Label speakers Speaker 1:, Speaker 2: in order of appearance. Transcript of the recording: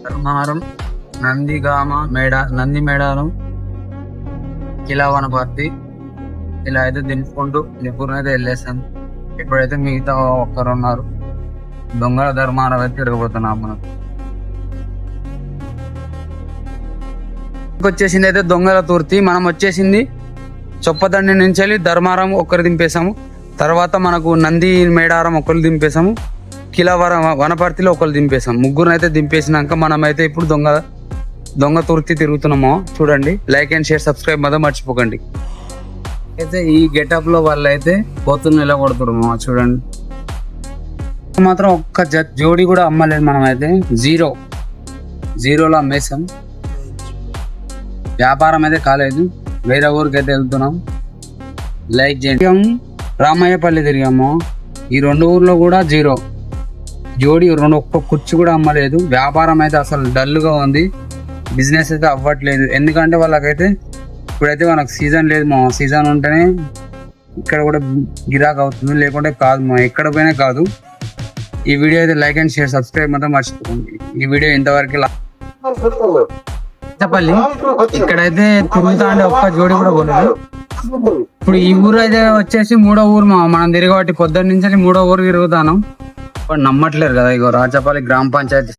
Speaker 1: ధర్మారం, నందిగామ, నంది మేడారం, కిలా వనపర్తి ఇలా అయితే దింపుకుంటూ నిపుణులు అయితే వెళ్ళేసాను. ఇప్పుడైతే మిగతా ఒక్కరు ఉన్నారు. దొంగల ధర్మారం అయితే తిరగబోతున్నాం మనం. వచ్చేసింది అయితే దొంగల తుర్తి. మనం వచ్చేసింది చొప్పదండి నుంచి వెళ్ళి ధర్మారం ఒక్కరు దింపేశాము. తర్వాత మనకు నంది మేడారం ఒకరు దింపేశాము. కిలా వనపర్తిలో ఒకరు దింపేశాము. ముగ్గురు అయితే దింపేసినాక మనమైతే ఇప్పుడు దొంగ తుర్తి తిరుగుతున్నామో చూడండి. లైక్ అండ్ షేర్ సబ్స్క్రైబ్ మాత్రం మర్చిపోకండి. అయితే ఈ గెటప్ లో వాళ్ళు అయితే పోతున్న ఎలా కొడుతున్నామో చూడండి. మాత్రం ఒక్క జోడి కూడా అమ్మలేదు. మనం అయితే జీరోలో అమ్మేసాం. వ్యాపారం అయితే కాలేదు. వేరే ఊరికి అయితే వెళ్తున్నాం. లైక్ చేయండి. రామయ్యపల్లి తిరిగాము. ఈ 2 ఊర్లో కూడా జీరో జోడి. ఒక్క కుర్చీ కూడా అమ్మలేదు. వ్యాపారం అయితే అసలు డల్గా ఉంది. బిజినెస్ అయితే అవ్వట్లేదు. ఎందుకంటే వాళ్ళకైతే ఇప్పుడైతే మనకు సీజన్ లేదు. మా సీజన్ ఉంటేనే ఇక్కడ కూడా గిరాక్ అవుతుంది, లేకుంటే కాదు. మా ఎక్కడ పోయినా కాదు. ఈ వీడియో అయితే లైక్ అండ్ షేర్ సబ్స్క్రైబ్ మాత్రం మర్చిపోకండి. ఈ వీడియో ఇంతవరకు చెప్పాలి. ఇక్కడైతే తిరుగుతా అంటే ఒక్క జోడి కూడా పోలేదు. ఇప్పుడు ఈ ఊరు అయితే వచ్చేసి 3వ ఊరు. మనం తిరగబట్టి పొద్దున్న నుంచి 3వ ఊరు తిరుగుతాను. నమ్మట్లేరు కదా. ఇగో రాచపల్లి గ్రామ పంచాయతీ